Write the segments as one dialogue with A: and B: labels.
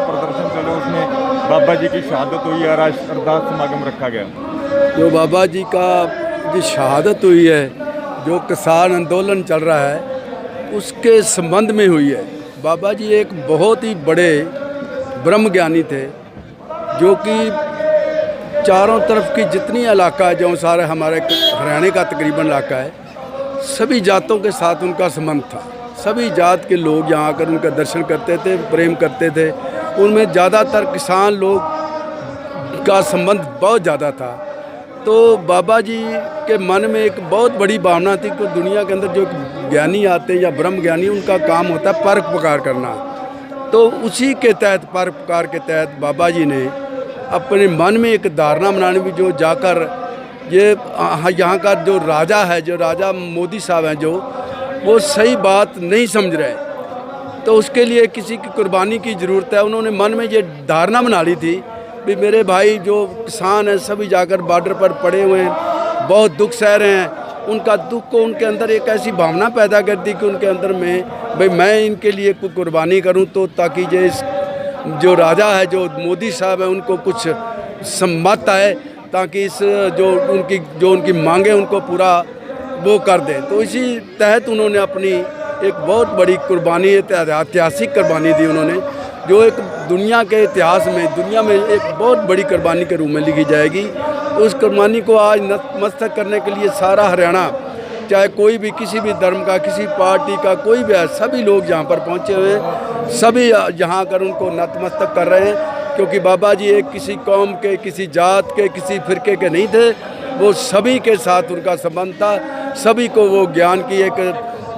A: प्रदर्शन चले उसमें बाबा जी की शहादत हुई और आज अरदास समागम रखा गया।
B: जो बाबा जी का की शहादत हुई है, जो किसान आंदोलन चल रहा है उसके संबंध में हुई है। बाबा जी एक बहुत ही बड़े ब्रह्म ज्ञानी थे, जो कि चारों तरफ की जितनी इलाका है, जो सारे हमारे हरियाणा का तकरीबन इलाका है, सभी जातों के साथ उनका संबंध था। सभी जात के लोग यहाँ आकर उनका दर्शन करते थे, प्रेम करते थे। उनमें ज़्यादातर किसान लोग का संबंध बहुत ज़्यादा था। तो बाबा जी के मन में एक बहुत बड़ी भावना थी कि दुनिया के अंदर जो ज्ञानी आते हैं या ब्रह्म ज्ञानी, उनका काम होता है परोपकार करना। तो उसी के तहत, परोपकार के तहत बाबा जी ने अपने मन में एक धारणा बनाने भी, जो जाकर ये यहाँ का जो राजा है, जो राजा मोदी साहब हैं, जो वो सही बात नहीं समझ रहे, तो उसके लिए किसी की कुर्बानी की ज़रूरत है। उन्होंने मन में ये धारणा बना ली थी भी मेरे भाई जो किसान हैं सभी जाकर बॉर्डर पर पड़े हुए हैं, बहुत दुख सह रहे हैं। उनका दुख को उनके अंदर एक ऐसी भावना पैदा कर दी कि उनके अंदर में भाई मैं इनके लिए कोई कुर्बानी करूं, तो ताकि ये जो राजा है, जो मोदी साहब है, उनको कुछ सम्मत आए, ताकि इस जो उनकी मांगे उनको पूरा वो कर दें। तो इसी तहत उन्होंने अपनी एक बहुत बड़ी कुर्बानी, ऐतिहासिक कुर्बानी दी उन्होंने, जो एक दुनिया के इतिहास में, दुनिया में एक बहुत बड़ी कुर्बानी के रूप में लिखी जाएगी। तो उस कुर्बानी को आज नतमस्तक करने के लिए सारा हरियाणा, चाहे कोई भी किसी भी धर्म का, किसी पार्टी का कोई भी है, सभी लोग यहाँ पर पहुँचे हुए हैं। सभी यहाँ आकर उनको नतमस्तक कर रहे हैं, क्योंकि बाबा जी एक किसी कौम के, किसी जात के, किसी फिरके के नहीं थे। वो सभी के साथ उनका संबंध था। सभी को वो ज्ञान की एक,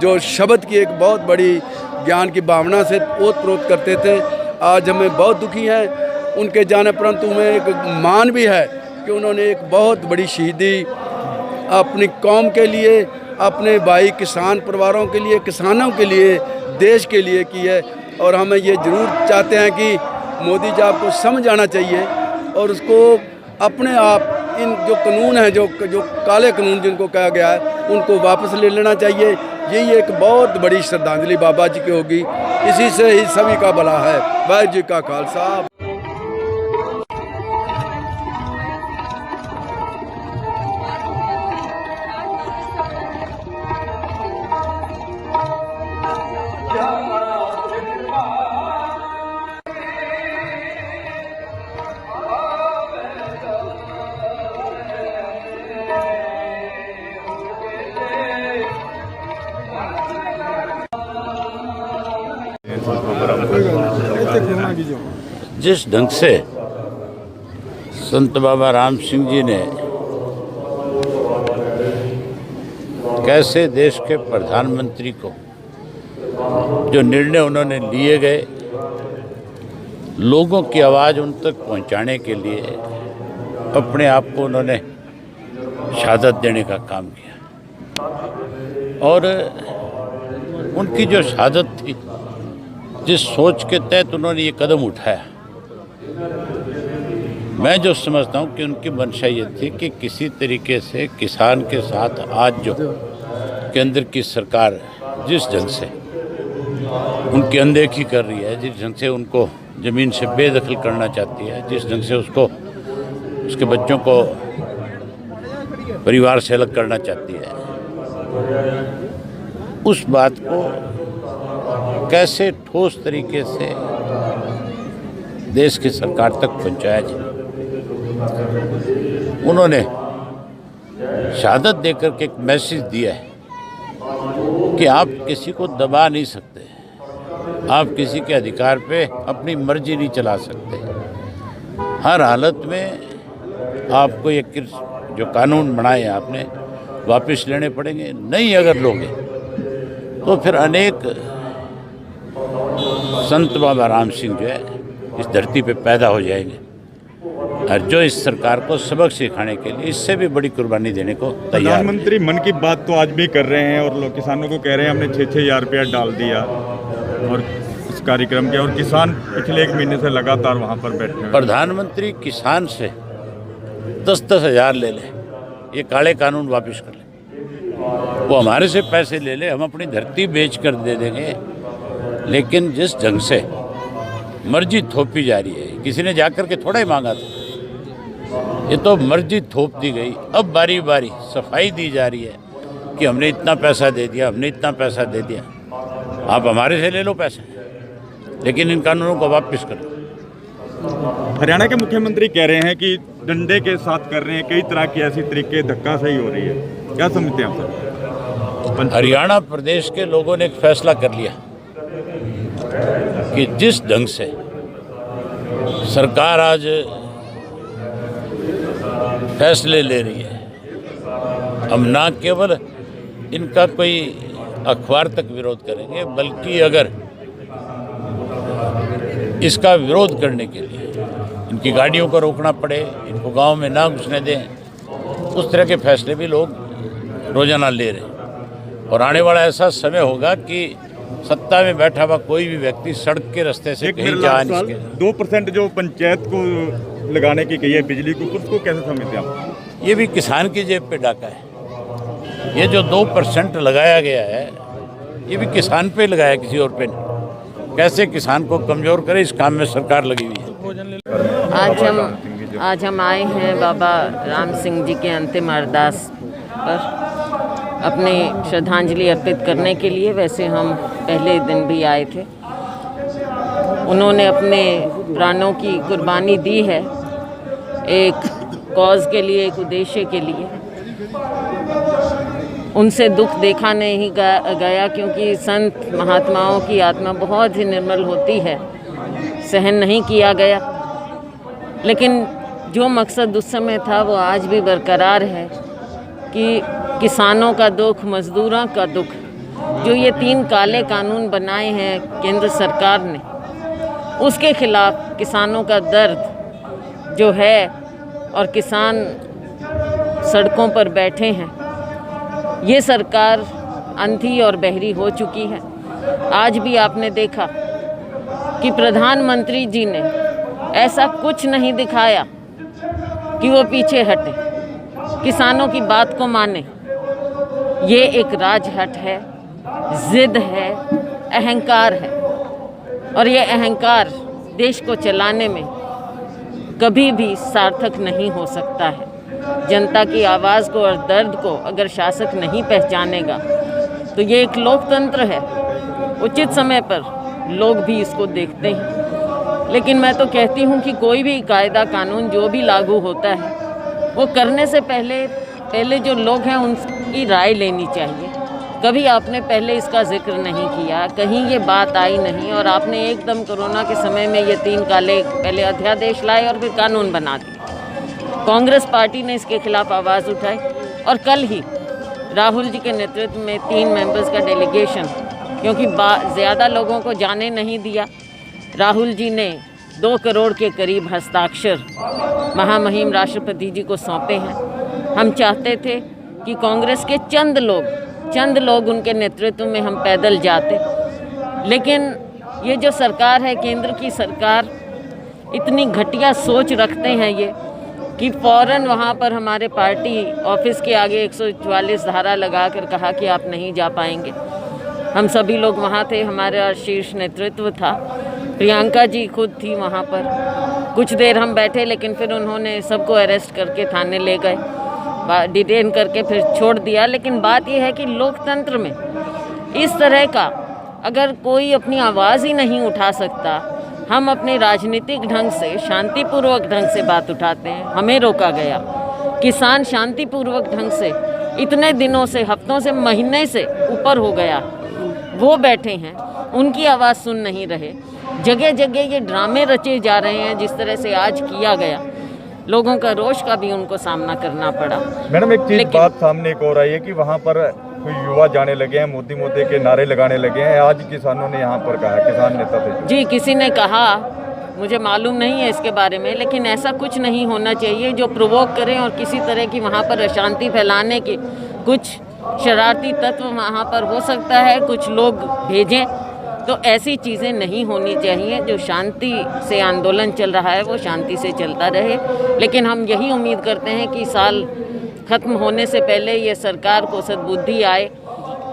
B: जो शब्द की एक बहुत बड़ी ज्ञान की भावना से ओत-प्रोत करते थे। आज हमें बहुत दुखी हैं उनके जाने, परंतु हमें एक मान भी है कि उन्होंने एक बहुत बड़ी शहीदी अपनी कौम के लिए, अपने भाई किसान परिवारों के लिए, किसानों के लिए, देश के लिए की है। और हमें ये ज़रूर चाहते हैं कि मोदी जी को समझ आना चाहिए और उसको अपने आप इन जो कानून हैं, जो काले कानून जिनको कहा गया है, उनको वापस ले लेना चाहिए। यही एक बहुत बड़ी श्रद्धांजलि बाबा जी की होगी। इसी से ही सभी का भला है। वाहिगुरू जी का खालसा।
C: जिस ढंग से संत बाबा राम सिंह जी ने कैसे देश के प्रधानमंत्री को जो निर्णय उन्होंने लिए गए, लोगों की आवाज़ उन तक पहुंचाने के लिए अपने आप को उन्होंने शहादत देने का काम किया। और उनकी जो शहादत थी, जिस सोच के तहत उन्होंने ये कदम उठाया, मैं जो समझता हूँ कि उनकी मंशा ये थी कि किसी तरीके से किसान के साथ आज जो केंद्र की सरकार जिस ढंग से उनकी अनदेखी कर रही है, जिस ढंग से उनको ज़मीन से बेदखल करना चाहती है, जिस ढंग से उसको, उसके बच्चों को परिवार से अलग करना चाहती है, उस बात को कैसे ठोस तरीके से देश की सरकार तक पहुंचाया जाए। उन्होंने शहादत देकर के एक मैसेज दिया है कि आप किसी को दबा नहीं सकते, आप किसी के अधिकार पे अपनी मर्जी नहीं चला सकते। हर हालत में आपको ये जो कानून बनाए आपने वापस लेने पड़ेंगे। नहीं अगर लोगे तो फिर अनेक संत बाबा राम सिंह जो है इस धरती पे पैदा हो जाएंगे और जो इस सरकार को सबक सिखाने के लिए इससे भी बड़ी कुर्बानी देने को तैयार हैं।
A: प्रधानमंत्री मन की बात तो आज भी कर रहे हैं और लोग किसानों को कह रहे हैं हमने 6,000 रुपया डाल दिया और इस कार्यक्रम के, और किसान पिछले 1 महीने से लगातार वहाँ पर बैठे हैं।
C: प्रधानमंत्री किसान से 10-10 हज़ार ले ले, ये काले कानून वापस कर ले, वो हमारे से पैसे ले ले, हम अपनी धरती बेच कर दे देंगे। लेकिन जिस ढंग से मर्जी थोपी जा रही है, किसी ने जाकर के थोड़ा ही मांगा था, ये तो मर्जी थोप दी गई। अब बारी बारी सफाई दी जा रही है कि हमने इतना पैसा दे दिया, हमने इतना पैसा दे दिया। आप हमारे से ले लो पैसे, लेकिन इन कानूनों को वापस करो।
A: हरियाणा के मुख्यमंत्री कह रहे हैं कि डंडे के साथ कर रहे हैं, कई तरह की ऐसी तरीके धक्का सही हो रही है, क्या समझते हैं आप सर?
C: हरियाणा प्रदेश के लोगों ने एक फैसला कर लिया कि जिस ढंग से सरकार आज फैसले ले रही है, हम ना केवल इनका कोई अखबार तक विरोध करेंगे, बल्कि अगर इसका विरोध करने के लिए इनकी गाड़ियों को रोकना पड़े, इनको गांव में ना घुसने दें, उस तरह के फैसले भी लोग रोजाना ले रहे हैं। और आने वाला ऐसा समय होगा कि सत्ता में बैठा हुआ कोई भी व्यक्ति सड़क के रास्ते से कहीं जा नहीं सके।
A: 2% जो पंचायत को लगाने की कही है बिजली को, उसको कैसे समझते हैं आप?
C: ये भी किसान की जेब पे डाका है। ये जो 2% लगाया गया है, ये भी किसान पे लगाया, किसी और पे नहीं। कैसे किसान को कमज़ोर करे, इस काम में सरकार लगी हुई है।
D: आज हम आए हैं बाबा राम सिंह जी के अंतिम अरदास पर अपने श्रद्धांजलि अर्पित करने के लिए। वैसे हम पहले दिन भी आए थे। उन्होंने अपने प्राणों की कुर्बानी दी है एक कॉज के लिए, एक उद्देश्य के लिए। उनसे दुख देखा नहीं गया, क्योंकि संत महात्माओं की आत्मा बहुत ही निर्मल होती है, सहन नहीं किया गया। लेकिन जो मकसद उस समय था वो आज भी बरकरार है कि किसानों का दुख, मजदूरों का दुख, जो ये 3 काले कानून बनाए हैं केंद्र सरकार ने, उसके खिलाफ किसानों का दर्द जो है और किसान सड़कों पर बैठे हैं, ये सरकार अंधी और बहरी हो चुकी है। आज भी आपने देखा कि प्रधानमंत्री जी ने ऐसा कुछ नहीं दिखाया कि वो पीछे हटे, किसानों की बात को माने। ये एक राजहट है, जिद है, अहंकार है, और ये अहंकार देश को चलाने में कभी भी सार्थक नहीं हो सकता है। जनता की आवाज़ को और दर्द को अगर शासक नहीं पहचानेगा तो ये एक लोकतंत्र है। उचित समय पर लोग भी इसको देखते हैं। लेकिन मैं तो कहती हूँ कि कोई भी कायदा कानून जो भी लागू होता है, वो करने से पहले जो लोग हैं उनकी राय लेनी चाहिए। कभी आपने पहले इसका जिक्र नहीं किया, कहीं ये बात आई नहीं, और आपने एकदम कोरोना के समय में ये 3 काले पहले अध्यादेश लाए और फिर कानून बना दिए। कांग्रेस पार्टी ने इसके खिलाफ आवाज़ उठाई और कल ही राहुल जी के नेतृत्व में 3 मेंबर्स का डेलीगेशन, क्योंकि ज़्यादा लोगों को जाने नहीं दिया, राहुल जी ने 2 करोड़ के करीब हस्ताक्षर महामहिम राष्ट्रपति जी को सौंपे हैं। हम चाहते थे कि कांग्रेस के चंद लोग उनके नेतृत्व में हम पैदल जाते, लेकिन ये जो सरकार है, केंद्र की सरकार, इतनी घटिया सोच रखते हैं ये कि फ़ौरन वहाँ पर हमारे पार्टी ऑफिस के आगे 144 धारा लगाकर कहा कि आप नहीं जा पाएंगे। हम सभी लोग वहाँ थे, हमारा शीर्ष नेतृत्व था, प्रियंका जी खुद थी वहाँ पर। कुछ देर हम बैठे, लेकिन फिर उन्होंने सबको अरेस्ट करके थाने ले गए, डिटेन करके फिर छोड़ दिया। लेकिन बात यह है कि लोकतंत्र में इस तरह का अगर कोई अपनी आवाज़ ही नहीं उठा सकता, हम अपने राजनीतिक ढंग से, शांतिपूर्वक ढंग से बात उठाते हैं, हमें रोका गया। किसान शांतिपूर्वक ढंग से इतने दिनों से, हफ्तों से, महीने से ऊपर हो गया, वो बैठे हैं, उनकी आवाज़ सुन नहीं रहे। जगह जगह ये ड्रामे रचे जा रहे हैं, जिस तरह से आज किया गया, लोगों का रोष का भी उनको सामना करना पड़ा।
A: मैडम, एक चीज़ बात सामने एक और आई है कि वहाँ पर कोई युवा जाने लगे हैं, मोदी मोदी के नारे लगाने लगे हैं। आज किसानों ने यहाँ पर कहा, किसान नेता थे जो।
D: जी, किसी ने कहा, मुझे मालूम नहीं है इसके बारे में, लेकिन ऐसा कुछ नहीं होना चाहिए जो प्रोवोक करें और किसी तरह की वहाँ पर अशांति फैलाने की कुछ शरारती तत्व वहाँ पर हो सकता है, कुछ लोग भेजें, तो ऐसी चीज़ें नहीं होनी चाहिए। जो शांति से आंदोलन चल रहा है वो शांति से चलता रहे, लेकिन हम यही उम्मीद करते हैं कि साल ख़त्म होने से पहले ये सरकार को सद्बुद्धि आए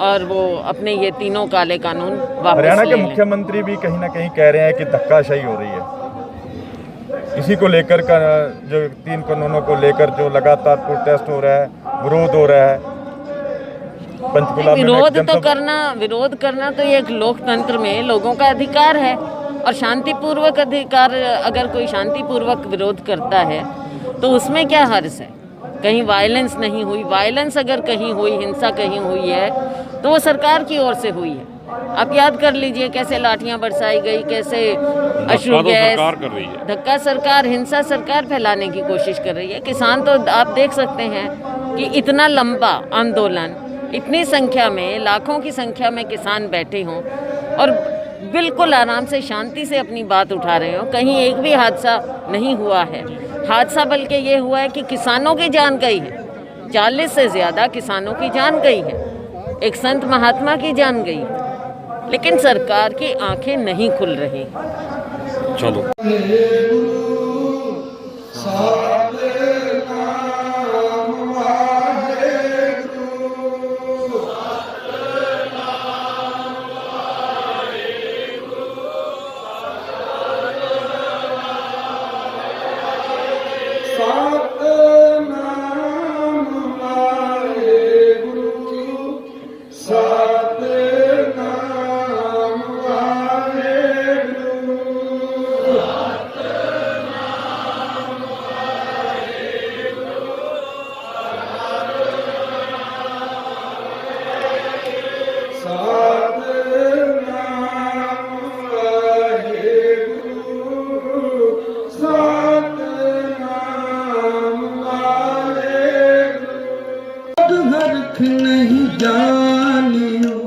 D: और वो अपने ये तीनों काले कानून वापस
A: हरियाणा के
D: ले लें।
A: मुख्यमंत्री भी कहीं ना कहीं कह रहे हैं कि धक्काशाही हो रही है इसी को लेकर का, जो 3 कानूनों को लेकर जो लगातार प्रोटेस्ट हो रहा है, विरोध हो रहा है। पंचकुला में
D: विरोध करना तो ये एक लोकतंत्र में लोगों का अधिकार है, और शांतिपूर्वक अधिकार, अगर कोई शांतिपूर्वक विरोध करता है तो उसमें क्या हर्ज है। कहीं वायलेंस नहीं हुई, वायलेंस अगर कहीं हुई, हिंसा कहीं हुई है तो वो सरकार की ओर से हुई है। आप याद कर लीजिए कैसे लाठियां बरसाई गई, कैसे अश्रु गैस, धक्का सरकार, हिंसा सरकार फैलाने की कोशिश कर रही है। किसान तो आप देख सकते हैं कि इतना लंबा आंदोलन, इतनी संख्या में, लाखों की संख्या में किसान बैठे हों और बिल्कुल आराम से शांति से अपनी बात उठा रहे हो, कहीं एक भी हादसा नहीं हुआ है। हादसा बल्कि ये हुआ है कि किसानों की जान गई है, 40 से ज़्यादा किसानों की जान गई है, एक संत महात्मा की जान गई है, लेकिन सरकार की आंखें नहीं खुल रही।
A: चलो
E: नहीं जानियो